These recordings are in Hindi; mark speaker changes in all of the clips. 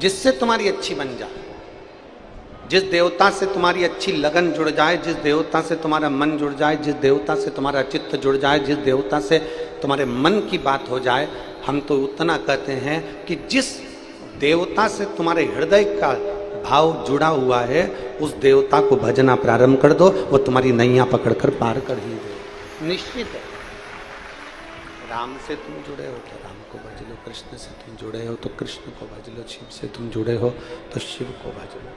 Speaker 1: जिससे तुम्हारी अच्छी बन जाए, जिस देवता से तुम्हारी अच्छी लगन जुड़ जाए, जिस देवता से तुम्हारा मन जुड़ जाए, जिस देवता से तुम्हारा चित्त जुड़ जाए, जिस देवता से तुम्हारे मन की बात हो जाए, हम तो उतना कहते हैं कि जिस देवता से तुम्हारे हृदय का भाव जुड़ा हुआ है उस देवता को भजना प्रारंभ कर दो, वो तुम्हारी नैया पकड़कर पार कर ही दे, निश्चित है। राम से तुम जुड़े हो तो राम को भज लो, कृष्ण से तुम जुड़े हो तो कृष्ण को भज लो, शिव से तुम जुड़े हो तो शिव को भज लो,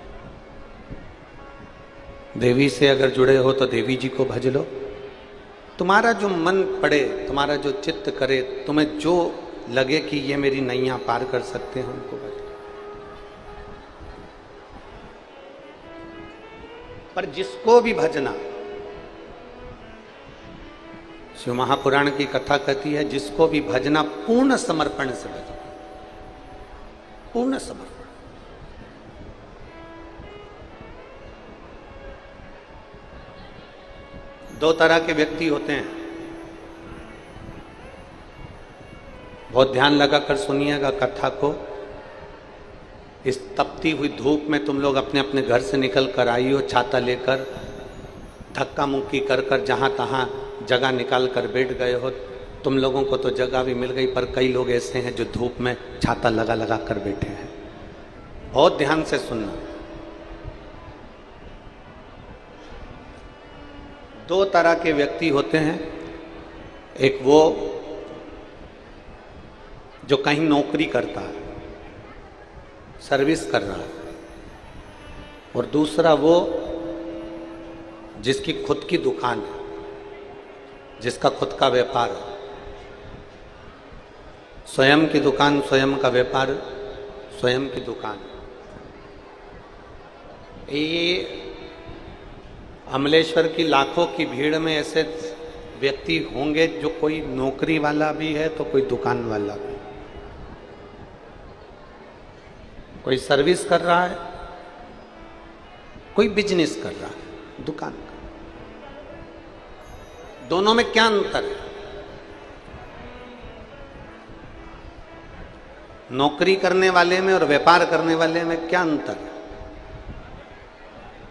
Speaker 1: देवी से अगर जुड़े हो तो देवी जी को भज लो। तुम्हारा जो मन पड़े, तुम्हारा जो चित्त करे, तुम्हें जो लगे कि ये मेरी नैया पार कर सकते हैं उनको भज लो। पर जिसको भी भजना, शिव महापुराण की कथा कहती है जिसको भी भजना पूर्ण समर्पण से भजना, पूर्ण समर्पण। दो तरह के व्यक्ति होते हैं, बहुत ध्यान लगाकर सुनिएगा कथा को। इस तपती हुई धूप में तुम लोग अपने अपने घर से निकल कर आई हो, छाता लेकर, धक्का मुक्की कर कर जहां तहां जगह निकाल कर बैठ गए हो। तुम लोगों को तो जगह भी मिल गई, पर कई लोग ऐसे हैं जो धूप में छाता लगा लगा कर बैठे हैं। बहुत ध्यान से सुनना। दो तरह के व्यक्ति होते हैं, एक वो जो कहीं नौकरी करता है, सर्विस कर रहा है, और दूसरा वो जिसकी खुद की दुकान है, जिसका खुद का व्यापार है, स्वयं की दुकान, स्वयं का व्यापार, स्वयं की दुकान। ये अमलेश्वर की लाखों की भीड़ में ऐसे व्यक्ति होंगे जो कोई नौकरी वाला भी है तो कोई दुकान वाला भी, कोई सर्विस कर रहा है, कोई बिजनेस कर रहा है, दुकान का। दोनों में क्या अंतर है? नौकरी करने वाले में और व्यापार करने वाले में क्या अंतर है?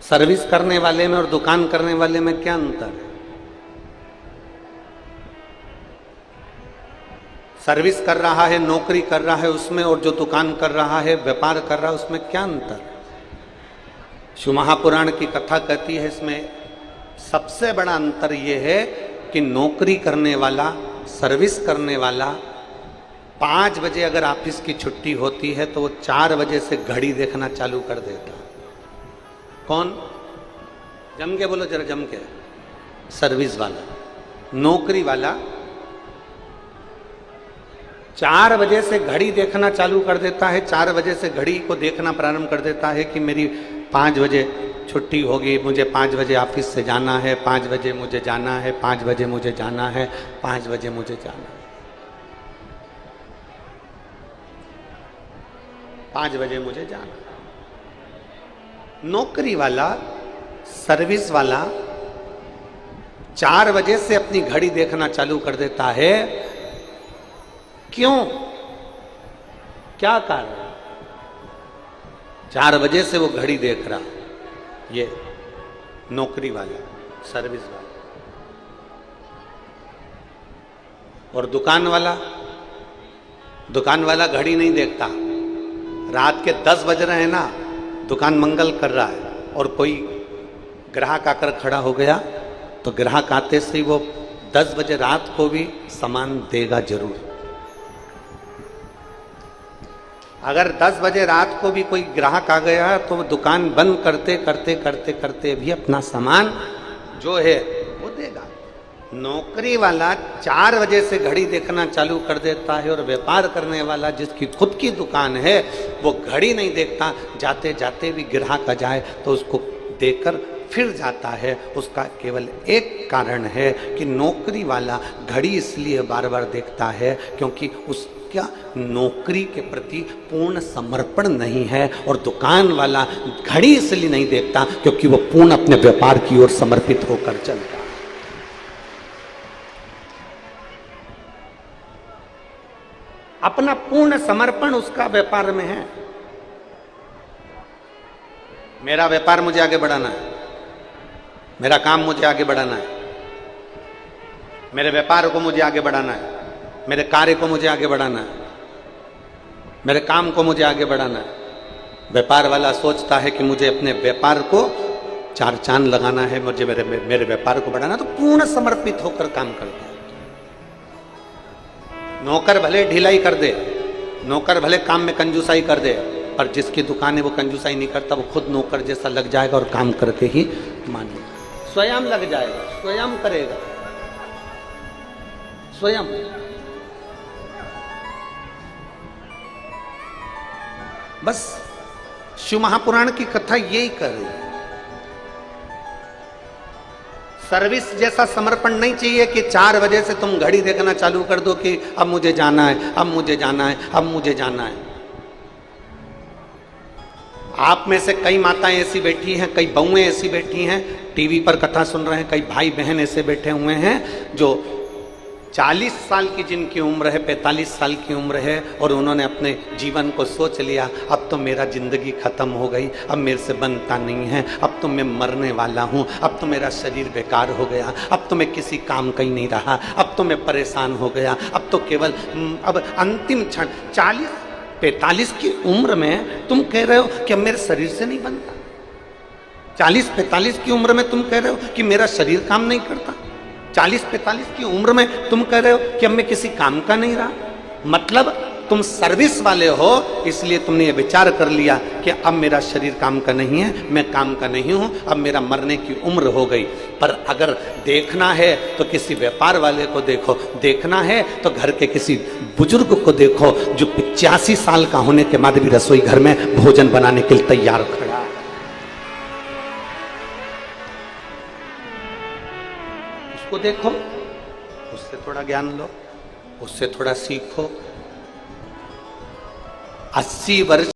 Speaker 1: सर्विस करने वाले में और दुकान करने वाले में क्या अंतर है? सर्विस कर रहा है, नौकरी कर रहा है उसमें, और जो दुकान कर रहा है, व्यापार कर रहा है, उसमें क्या अंतर है? शिव महापुराण की कथा कहती है इसमें सबसे बड़ा अंतर यह है कि नौकरी करने वाला, सर्विस करने वाला 5 बजे अगर ऑफिस की छुट्टी होती है तो वो 4 बजे से घड़ी देखना चालू कर देता है। कौन? जम के बोलो जरा, जम के। सर्विस वाला। नौकरी वाला 4 बजे से घड़ी देखना चालू कर देता है, 4 बजे से घड़ी को देखना प्रारंभ कर देता है कि मेरी 5 बजे छुट्टी होगी, मुझे 5 बजे ऑफिस से जाना है, 5 बजे मुझे जाना है, 5 बजे मुझे जाना है, 5 बजे मुझे जाना है, 5 बजे मुझे जाना है। नौकरी वाला, सर्विस वाला 4 बजे से अपनी घड़ी देखना चालू कर देता है। क्यों? क्या कारण? 4 बजे से वो घड़ी देख रहा, ये नौकरी वाला, सर्विस वाला। और दुकान वाला, दुकान वाला घड़ी नहीं देखता। रात के 10 बज रहे हैं ना, दुकान मंगल कर रहा है, और कोई ग्राहक आकर खड़ा हो गया तो ग्राहक आते से ही वो 10 बजे रात को भी सामान देगा जरूर। अगर 10 बजे रात को भी कोई ग्राहक आ गया तो वो दुकान बंद करते करते करते करते भी अपना सामान जो है वो देगा। नौकरी वाला 4 बजे से घड़ी देखना चालू कर देता है, और व्यापार करने वाला जिसकी खुद की दुकान है वो घड़ी नहीं देखता, जाते जाते भी ग्राहक आ जाए तो उसको देकर फिर जाता है। उसका केवल एक कारण है कि नौकरी वाला घड़ी इसलिए बार बार देखता है क्योंकि उसका नौकरी के प्रति पूर्ण समर्पण नहीं है, और दुकान वाला घड़ी इसलिए नहीं देखता क्योंकि वो पूर्ण अपने व्यापार की ओर समर्पित होकर चलता है। अपना पूर्ण समर्पण उसका व्यापार में है। मेरा व्यापार मुझे आगे बढ़ाना है, मेरा काम मुझे आगे बढ़ाना है, मेरे व्यापार को मुझे आगे बढ़ाना है, मेरे कार्य को मुझे आगे बढ़ाना है, मेरे काम को मुझे आगे बढ़ाना है। व्यापार वाला सोचता है कि मुझे अपने व्यापार को 4 चांद लगाना है, मुझे मेरे व्यापार को बढ़ाना, तो पूर्ण समर्पित होकर काम करता है। नौकर भले ढिलाई कर दे, नौकर भले काम में कंजूसाई कर दे, पर जिसकी दुकान है वो कंजूसाई नहीं करता, वो खुद नौकर जैसा लग जाएगा और काम करके ही मानेगा, स्वयं लग जाएगा, स्वयं करेगा, स्वयं। बस शिव महापुराण की कथा यही कर रही है। सर्विस जैसा समर्पण नहीं चाहिए कि 4 बजे से तुम घड़ी देखना चालू कर दो कि अब मुझे जाना है, अब मुझे जाना है, अब मुझे जाना है। आप में से कई माताएं ऐसी बैठी हैं, कई बहुएं ऐसी बैठी हैं, टीवी पर कथा सुन रहे हैं, कई भाई बहन ऐसे बैठे हुए हैं जो 40 साल की जिनकी उम्र है, 45 साल की उम्र है, और उन्होंने अपने जीवन को सोच लिया अब तो मेरा जिंदगी खत्म हो गई, अब मेरे से बनता नहीं है, अब तो मैं मरने वाला हूँ, अब तो मेरा शरीर बेकार हो गया, अब तो मैं किसी काम का ही नहीं रहा, अब तो मैं परेशान हो गया, अब तो केवल अब अंतिम क्षण 40-45 की उम्र में तुम कह रहे हो कि अब मेरे शरीर से नहीं बनता। 40-45 की उम्र में तुम कह रहे हो कि मेरा शरीर काम नहीं करता। 40-45 की उम्र में तुम कह रहे हो कि अब मैं किसी काम का नहीं रहा। मतलब तुम सर्विस वाले हो, इसलिए तुमने ये विचार कर लिया कि अब मेरा शरीर काम का नहीं है, मैं काम का नहीं हूं, अब मेरा मरने की उम्र हो गई। पर अगर देखना है तो किसी व्यापार वाले को देखो, देखना है तो घर के किसी बुजुर्ग को देखो जो 85 साल का होने के बाद भी रसोई घर में भोजन बनाने के लिए तैयार खड़ा है। उसको देखो, उससे थोड़ा ज्ञान लो, उससे थोड़ा सीखो। 80 वर्ष